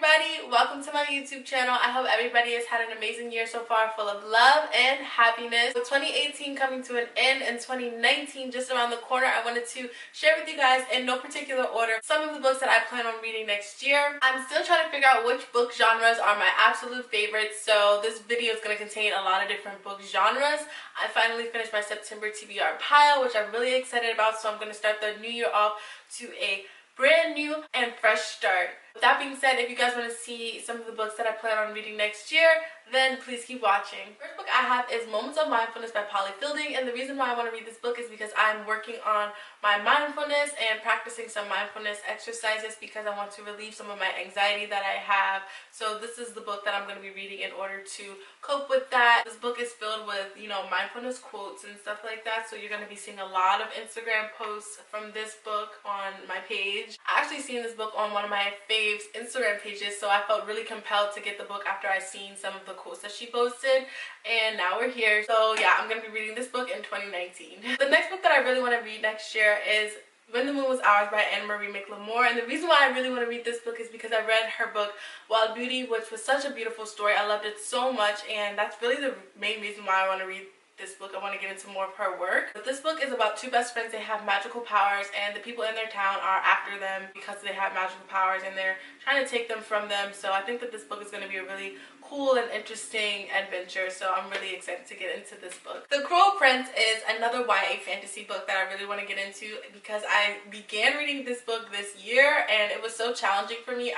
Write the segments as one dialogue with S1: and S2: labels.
S1: everybody, welcome to my YouTube channel. I hope everybody has had an amazing year so far, full of love and happiness. With 2018 coming to an end and 2019 just around the corner, I wanted to share with you guys in no particular order some of the books that I plan on reading next year. I'm still trying to figure out which book genres are my absolute favorites, so this video is going to contain a lot of different book genres. I finally finished my September TBR pile, which I'm really excited about, so I'm going to start the new year off to a brand new and fresh start. With that being said, if you guys want to see some of the books that I plan on reading next year, then please keep watching. First book I have is Moments of Mindfulness by Polly Fielding, and the reason why I want to read this book is because I'm working on my mindfulness and practicing some mindfulness exercises because I want to relieve some of my anxiety that I have. So this is the book that I'm going to be reading in order to cope with that. This book is filled with, mindfulness quotes and stuff like that, so you're going to be seeing a lot of Instagram posts from this book on my page. I actually seen this book on one of my faves Instagram pages, so I felt really compelled to get the book after I seen some of the quotes that she posted, and now we're here. So yeah, I'm going to be reading this book in 2019. The next book that I really want to read next year is When the Moon Was Ours by McLemore, and the reason why I really want to read this book is because I read her book Wild Beauty, which was such a beautiful story. I loved it so much, and that's really the main reason why I want to read this book. I want to get into more of her work. But this book is about two best friends. They have magical powers, and the people in their town are after them because they have magical powers, and they're trying to take them from them. So I think that this book is going to be a really cool and interesting adventure, so I'm really excited to get into this book. The Cruel Prince is another YA fantasy book that I really want to get into because I began reading this book this year, and it was so challenging for me.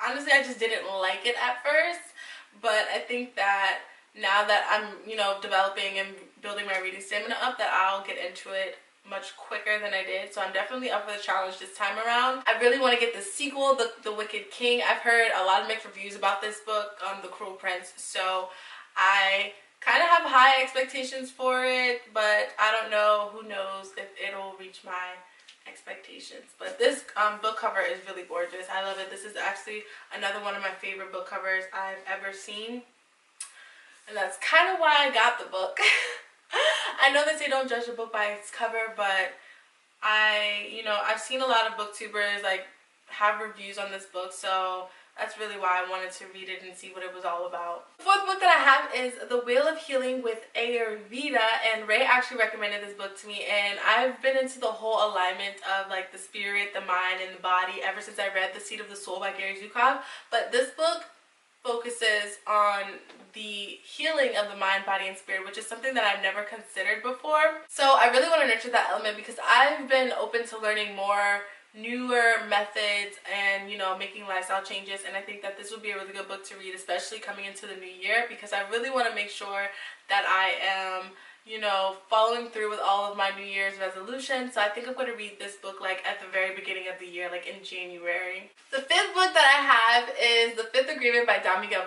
S1: Honestly, I just didn't like it at first, but I think that now that I'm, developing and building my reading stamina up, that I'll get into it much quicker than I did. So I'm definitely up for the challenge this time around. I really want to get the sequel, The Wicked King. I've heard a lot of mixed reviews about this book, The Cruel Prince, so I kind of have high expectations for it, but I don't know. Who knows if it'll reach my expectations. But this book cover is really gorgeous. I love it. This is actually another one of my favorite book covers I've ever seen. And that's kind of why I got the book. I know they say don't judge a book by its cover, but I've seen a lot of booktubers have reviews on this book, so that's really why I wanted to read it and see what it was all about. The fourth book that I have is The Wheel of Healing with Ayurveda, and Ray actually recommended this book to me, and I've been into the whole alignment of the spirit, the mind, and the body ever since I read The Seed of the Soul by Gary Zukav. But this book focuses on the healing of the mind, body, and spirit, which is something that I've never considered before. So I really want to nurture that element because I've been open to learning more newer methods and making lifestyle changes, and I think that this would be a really good book to read, especially coming into the new year, because I really want to make sure that I am following through with all of my New Year's resolutions. So I think I'm going to read this book at the very beginning of the year, in January. The fifth book that I have is The Fifth Agreement by Miguel,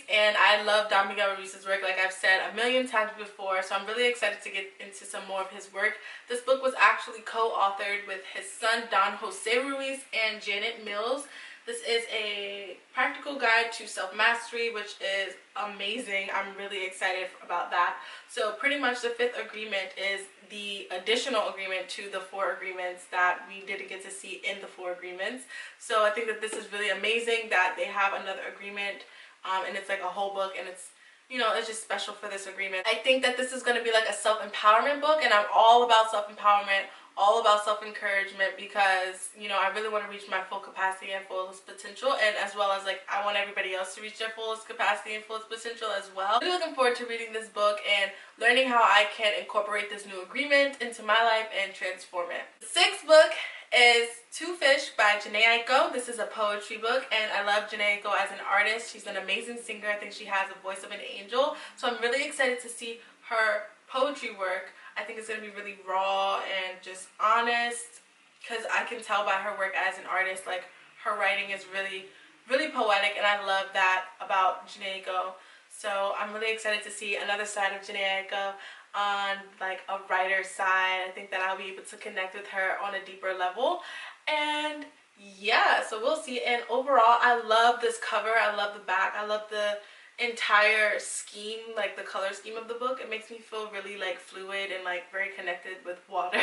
S1: and I love Miguel's work, like I've said a million times before, so I'm really excited to get into some more of his work. This book was actually co-authored with his son Don Jose Ruiz and Janet Mills. This is a practical guide to self-mastery, which is amazing. I'm really excited about that. So pretty much the fifth agreement is the additional agreement to the four agreements that we didn't get to see in the four agreements. So I think that this is really amazing that they have another agreement, and it's a whole book, and it's it's just special for this agreement. I think that this is going to be a self-empowerment book, and I'm all about self-empowerment, all about self-encouragement, because I really want to reach my full capacity and fullest potential, and as well as I want everybody else to reach their fullest capacity and fullest potential as well. I'm really looking forward to reading this book and learning how I can incorporate this new agreement into my life and transform it. The sixth book is Two Fish by Jhene Aiko. This is a poetry book, and I love Jhene Aiko as an artist. She's an amazing singer. I think she has a voice of an angel, so I'm really excited to see her poetry work. I think it's going to be really raw and just honest, because I can tell by her work as an artist, her writing is really, really poetic, and I love that about Jhene Aiko. So I'm really excited to see another side of Jhene Aiko on a writer's side. I think that I'll be able to connect with her on a deeper level, and yeah, so we'll see. And overall, I love this cover. I love the back. I love the entire scheme, the color scheme of the book. It makes me feel really fluid and very connected with water.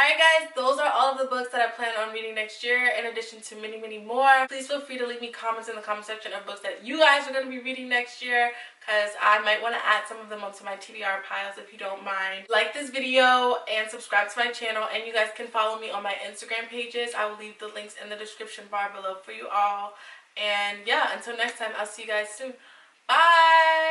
S1: Alright guys, those are all of the books that I plan on reading next year, in addition to many, many more. Please feel free to leave me comments in the comment section of books that you guys are going to be reading next year, because I might want to add some of them onto my TBR piles if you don't mind. Like this video and subscribe to my channel, and you guys can follow me on my Instagram pages. I will leave the links in the description bar below for you all. And yeah, until next time, I'll see you guys soon. Bye!